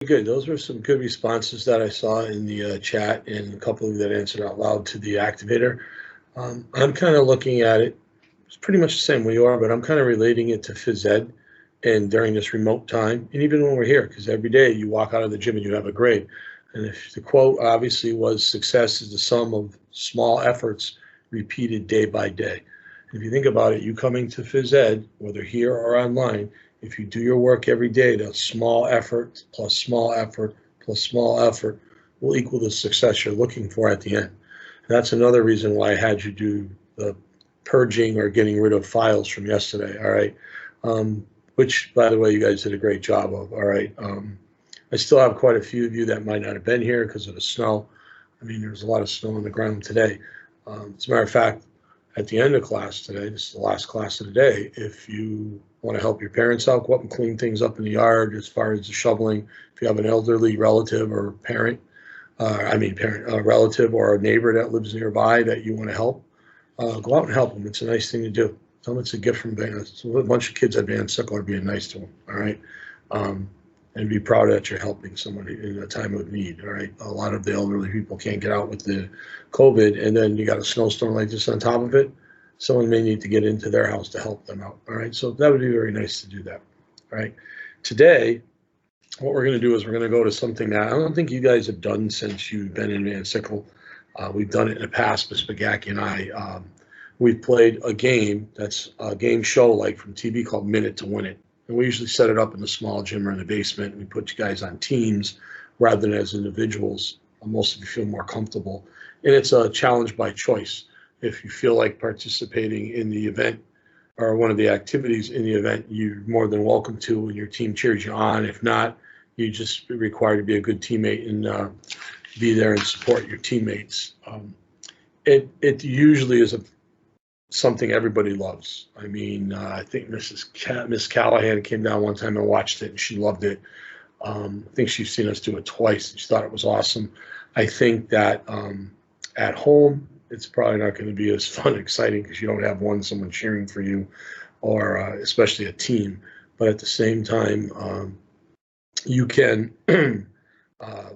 Good. Those were some good responses that I saw in the chat, and a couple of that answered out loud to the activator. I'm kind of looking at it. It's pretty much the same way you are, but I'm kind of relating it to phys ed and during this remote time, and even when we're here, because every day you walk out of the gym and you have a grade. And if the quote obviously was success is the sum of small efforts repeated day by day. If you think about it, you coming to phys ed, whether here or online, if you do your work every day, that small effort plus small effort plus small effort will equal the success you're looking for at the end. And that's another reason why I had you do the purging or getting rid of files from yesterday. All right. Which, by the way, you guys did a great job of. All right. I still have quite a few of you that might not have been here because of the snow. I mean, there's a lot of snow on the ground today. As a matter of fact, at the end of class today, this is the last class of the day, if you want to help your parents out, go up and clean things up in the yard as far as the shoveling. If you have an elderly relative or parent, relative or a neighbor that lives nearby that you want to help, go out and help them. It's a nice thing to do. Tell them it's a gift from Van. So a bunch of kids at Van Sickle are being nice to them, all right? And be proud that you're helping somebody in a time of need, all right? A lot of the elderly people can't get out with the COVID, and then you got a snowstorm like this on top of it. Someone may need to get into their house to help them out, all right? So that would be very nice to do that, all right? Today, what we're going to do is we're going to go to something that I don't think you guys have done since you've been in Van Sickle. We've done it in the past, Ms. Spagacki and I. We've played a game that's a game show like from TV called Minute to Win It. And we usually set it up in the small gym or in the basement. And we put you guys on teams rather than as individuals. Most of you feel more comfortable. And it's a challenge by choice. If you feel like participating in the event or one of the activities in the event, you're more than welcome to, and your team cheers you on. If not, you just be required to be a good teammate and be there and support your teammates. It usually is something everybody loves. I mean, I think Miss Callahan came down one time and watched it, and she loved it. I think she's seen us do it twice, and she thought it was awesome. I think that at home, it's probably not going to be as fun and exciting because you don't have someone cheering for you, or especially a team. But at the same time, you can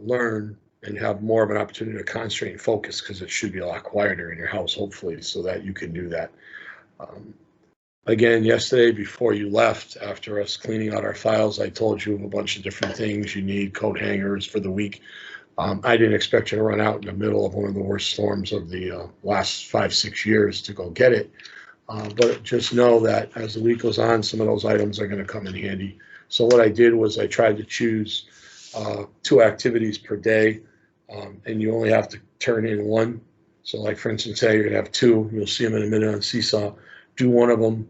learn and have more of an opportunity to concentrate and focus because it should be a lot quieter in your house, hopefully, so that you can do that. Again, yesterday before you left, after us cleaning out our files, I told you a bunch of different things you need, coat hangers for the week. I didn't expect you to run out in the middle of one of the worst storms of the last 5-6 years to go get it. But just know that as the week goes on, some of those items are going to come in handy. So what I did was I tried to choose 2 activities per day, and you only have to turn in 1. So like for instance, say you're going to have 2, you'll see them in a minute on Seesaw. Do one of them,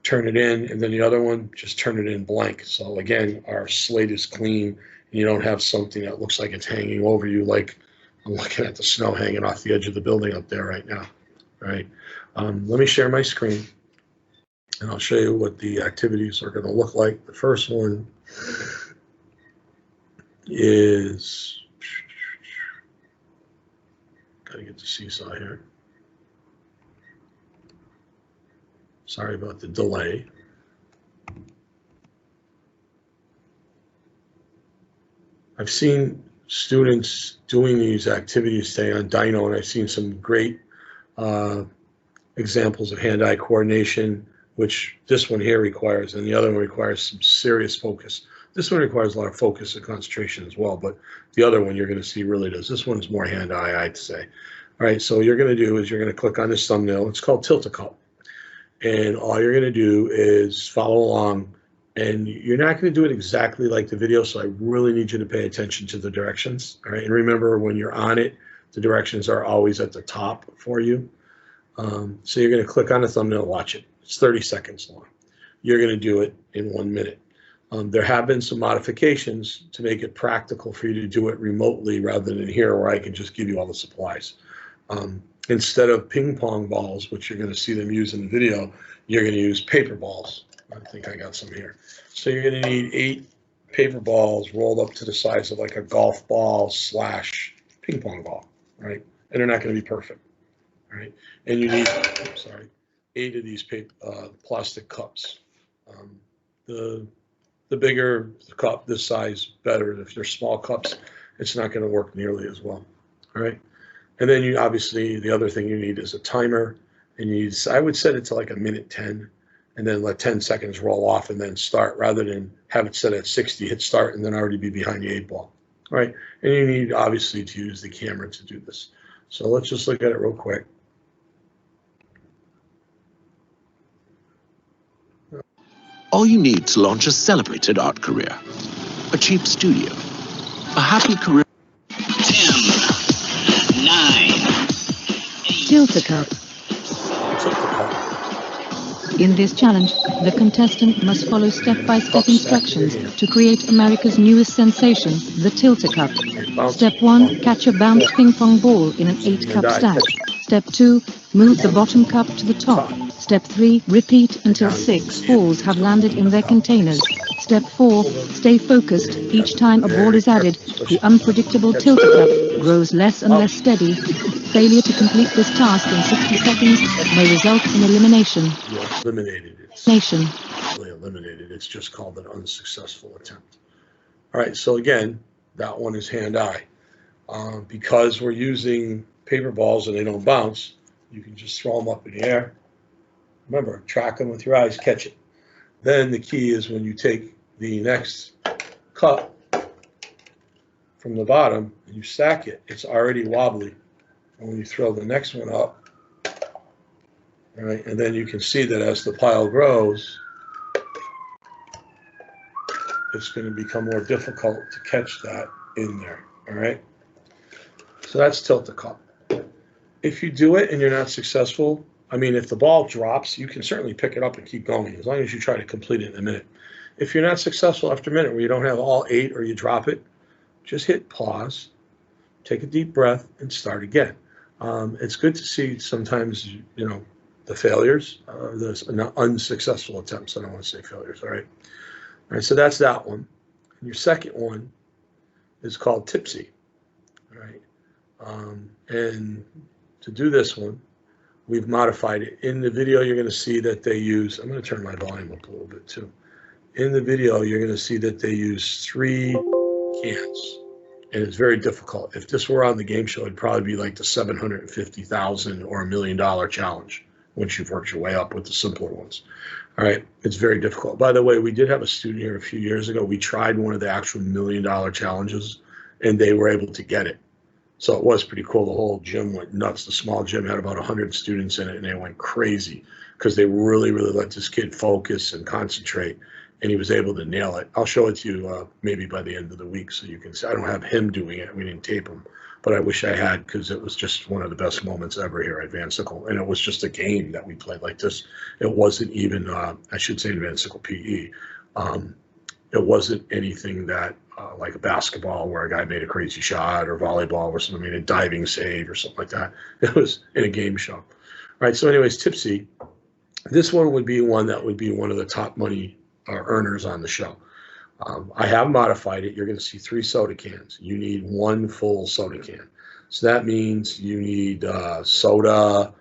turn it in, and then the other one, just turn it in blank. So again, our slate is clean, and you don't have something that looks like it's hanging over you, like I'm looking at the snow hanging off the edge of the building up there right now, right? Let me share my screen, and I'll show you what the activities are going to look like. The first one is, got to get the Seesaw here. Sorry about the delay. I've seen students doing these activities today on Dyno, and I've seen some great examples of hand-eye coordination, which this one here requires, and the other one requires some serious focus. This one requires a lot of focus and concentration as well, but the other one you're going to see really does. This one's more hand-eye, I'd say. All right, so what you're going to do is you're going to click on this thumbnail. It's called Tilt-A-Cup. And all you're going to do is follow along, and you're not going to do it exactly like the video, so I really need you to pay attention to the directions. All right, and remember when you're on it, the directions are always at the top for you. So you're going to click on the thumbnail, watch it. It's 30 seconds long. You're going to do it in 1 minute. There have been some modifications to make it practical for you to do it remotely rather than here where I can just give you all the supplies. Instead of ping pong balls, which you're going to see them use in the video, you're going to use paper balls. I think I got some here. So you're going to need 8 paper balls rolled up to the size of like a golf ball / ping pong ball, right? And they're not going to be perfect, right? And you need, 8 of these plastic cups. The the bigger the cup, this size, better. If they're small cups, it's not going to work nearly as well. All right. And then you obviously, the other thing you need is a timer, and you need, I would set it to like a minute 10, and then let 10 seconds roll off and then start, rather than have it set at 60, hit start, and then already be behind the 8-ball. All right. And you need obviously to use the camera to do this. So let's just look at it real quick. All you need to launch a celebrated art career, a cheap studio, a happy career. 10, 9, 8. Tilt-a-cup. In this challenge, the contestant must follow step-by-step instructions to create America's newest sensation, the Tilt-a-cup. Step 1, catch a bounced ping-pong ball in an 8-cup stack. Step 2, move the bottom cup to the top. Step 3, repeat until 6 balls have landed in their containers. Step 4, stay focused. Each time a ball is added, the unpredictable Tilt-a-cup grows less and less steady. Failure to complete this task in 60 seconds may result in elimination. You eliminated it. Eliminated. It's just called an unsuccessful attempt. All right, so again, that one is hand-eye. Because we're using paper balls and they don't bounce, you can just throw them up in the air. Remember, track them with your eyes, catch it. Then the key is when you take the next cup from the bottom and you stack it, it's already wobbly. And when you throw the next one up, all right, and then you can see that as the pile grows, it's going to become more difficult to catch that in there, all right? So that's tilt-a-cup. If you do it and you're not successful, I mean, if the ball drops, you can certainly pick it up and keep going, as long as you try to complete it in a minute. If you're not successful after a minute, where you don't have all 8 or you drop it, just hit pause, take a deep breath, and start again. It's good to see sometimes, you know, the failures, the unsuccessful attempts. I don't want to say failures, all right? All right, so that's that one. And your second one is called Tipsy, all right? And to do this one, we've modified it. In the video, you're going to see that they use, I'm going to turn my volume up a little bit too. In the video, you're going to see that they use 3 cans, and it's very difficult. If this were on the game show, it'd probably be like the $750,000 or $1 million challenge once you've worked your way up with the simpler ones. All right, it's very difficult. By the way, we did have a student here a few years ago. We tried one of the actual $1 million challenges, and they were able to get it. So it was pretty cool. The whole gym went nuts. The small gym had about 100 students in it, and they went crazy because they really, really let this kid focus and concentrate, and he was able to nail it. I'll show it to you maybe by the end of the week so you can see. I don't have him doing it. We didn't tape him, but I wish I had, because it was just one of the best moments ever here at Van Sickle. And it was just a game that we played like this. It wasn't even, I should say, Van Sickle PE. It wasn't anything that, like a basketball where a guy made a crazy shot, or volleyball where someone made a diving save or something like that. It was in a game show. All right, so anyways, Tipsy. This one would be one that would be one of the top money earners on the show. I have modified it. You're going to see 3 soda cans. You need 1 full soda can. So that means you need soda,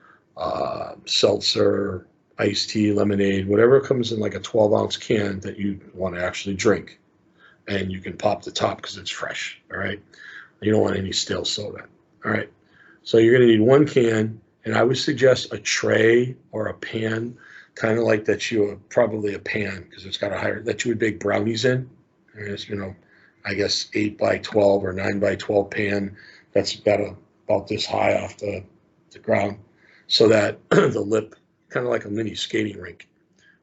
seltzer, iced tea, lemonade, whatever comes in like a 12-ounce can that you want to actually drink. And you can pop the top because it's fresh, all right? You don't want any stale soda, all right? So you're going to need 1 can, and I would suggest a tray or a pan, kind of like that probably a pan, because it's got a higher, that you would bake brownies in. And it's, you know, I guess 8 by 12 or 9 by 12 pan that's got about this high off the ground, so that the lip, kind of like a mini skating rink,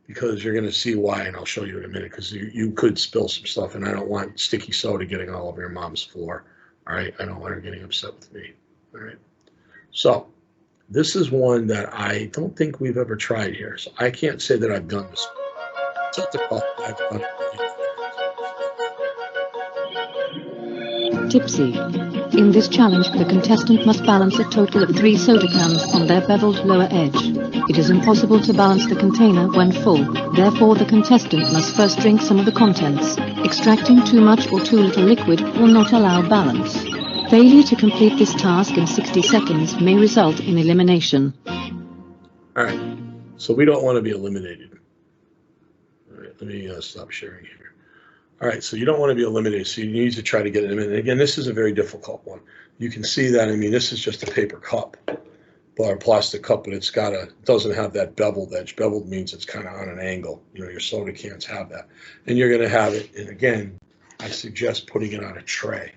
because you're going to see why, and I'll show you in a minute, because you could spill some stuff, and I don't want sticky soda getting all over your mom's floor, all right? I don't want her getting upset with me, all right? So this is one that I don't think we've ever tried here, so I can't say that I've done this. I've done it. Tipsy. In this challenge, the contestant must balance a total of 3 soda cans on their beveled lower edge. It is impossible to balance the container when full. Therefore, the contestant must first drink some of the contents. Extracting too much or too little liquid will not allow balance. Failure to complete this task in 60 seconds may result in elimination. All right, so we don't want to be eliminated. All right, let me stop sharing here. All right, so you don't want to be eliminated, so you need to try to get it in. And again, this is a very difficult one. You can see that, I mean, this is just a paper cup, or a plastic cup, but it's doesn't have that beveled edge. Beveled means it's kind of on an angle. You know, your soda cans have that. And you're going to have it, and again, I suggest putting it on a tray.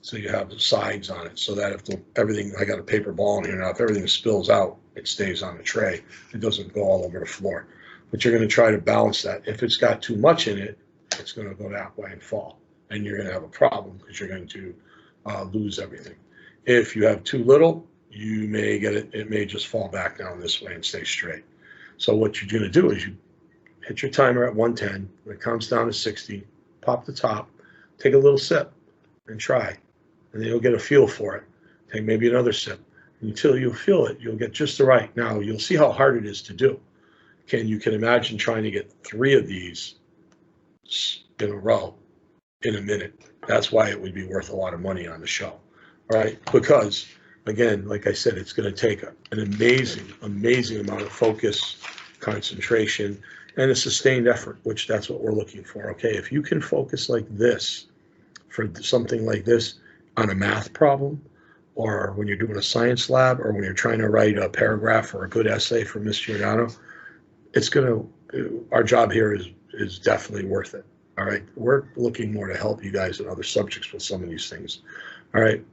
So you have the sides on it, so that if everything, I got a paper ball in here now, if everything spills out, it stays on the tray. It doesn't go all over the floor. But you're going to try to balance that. If it's got too much in it, it's going to go that way and fall. And you're going to have a problem because you're going to lose everything. If you have too little, you may get it, it may just fall back down this way and stay straight. So what you're going to do is you hit your timer at 110. When it comes down to 60, pop the top, take a little sip and try. And then you'll get a feel for it. Take maybe another sip. Until you feel it, you'll get just the right. Now, you'll see how hard it is to do. You can imagine trying to get 3 of these in a row in a minute. That's why it would be worth a lot of money on the show, right? Because, again, like I said, it's going to take an amazing, amazing amount of focus, concentration, and a sustained effort, which that's what we're looking for, okay? If you can focus like this for something like this on a math problem, or when you're doing a science lab, or when you're trying to write a paragraph or a good essay for Ms. Giordano, our job here is definitely worth it. All right, we're looking more to help you guys in other subjects with some of these things. All right,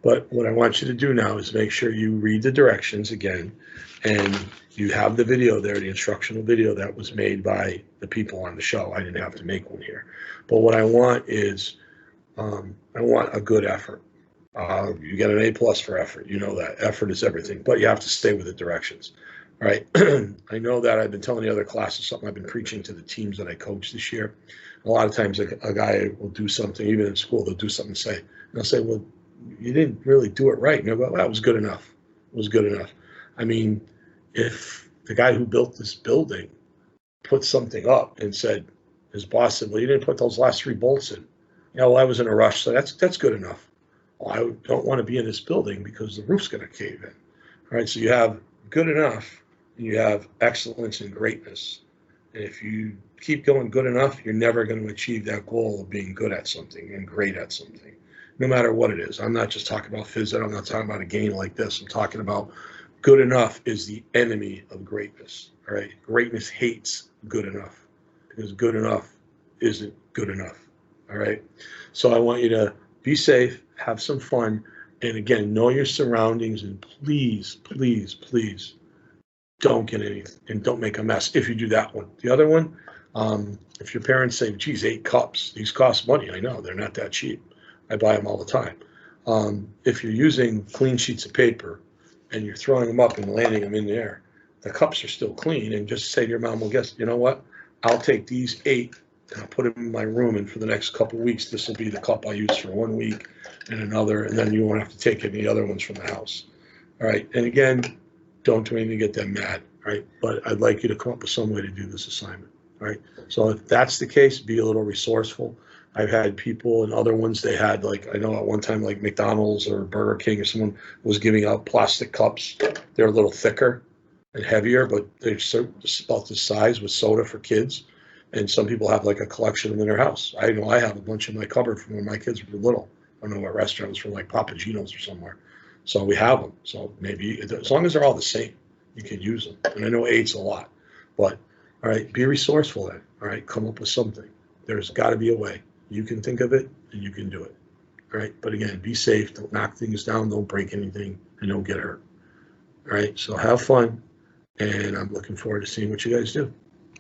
but what I want you to do now is make sure you read the directions again, and you have the video there, the instructional video that was made by the people on the show. I didn't have to make one here. But what I want is, I want a good effort. You get an A+ for effort. You know that. Effort is everything, but you have to stay with the directions. All right. I know that I've been telling the other classes something I've been preaching to the teams that I coach this year. A lot of times a guy will do something, even in school, they'll do something and say, and I'll say, well, you didn't really do it right. And they'll go, well, that was good enough. It was good enough. I mean, if the guy who built this building put something up and said, his boss said, well, you didn't put those last 3 bolts in. Yeah, well, I was in a rush, so that's good enough. Well, I don't want to be in this building because the roof's going to cave in. All right, so you have good enough, and you have excellence and greatness. And if you keep going good enough, you're never going to achieve that goal of being good at something and great at something, no matter what it is. I'm not just talking about phys ed. I'm not talking about a game like this. I'm talking about good enough is the enemy of greatness. All right, greatness hates good enough because good enough isn't good enough. All right, so I want you to be safe, have some fun, and again, know your surroundings, and please, please, please don't get anything and don't make a mess if you do that one. The other one, if your parents say, geez, 8 cups, these cost money. I know, they're not that cheap. I buy them all the time. If you're using clean sheets of paper and you're throwing them up and landing them in the air, the cups are still clean, and just say to your mom, well, guess, you know what? I'll take these 8 and I'll put them in my room, and for the next couple of weeks, this will be the cup I use for 1 week and another, and then you won't have to take any other ones from the house. All right, and again, don't do anything to get them mad, right? But I'd like you to come up with some way to do this assignment, all right? So if that's the case, be a little resourceful. I've had people and other ones, they had, like, I know at one time, like McDonald's or Burger King or someone was giving out plastic cups. They're a little thicker and heavier, but they're about this size with soda for kids. And some people have like a collection of them in their house. I know I have a bunch in my cupboard from when my kids were little. I don't know what restaurants, from like Papa Gino's or somewhere. So we have them. So maybe, as long as they're all the same, you can use them. And I know 8's a lot, but all right, be resourceful then. All right, come up with something. There's got to be a way. You can think of it and you can do it. All right, but again, be safe. Don't knock things down. Don't break anything, and don't get hurt. All right, so have fun, and I'm looking forward to seeing what you guys do.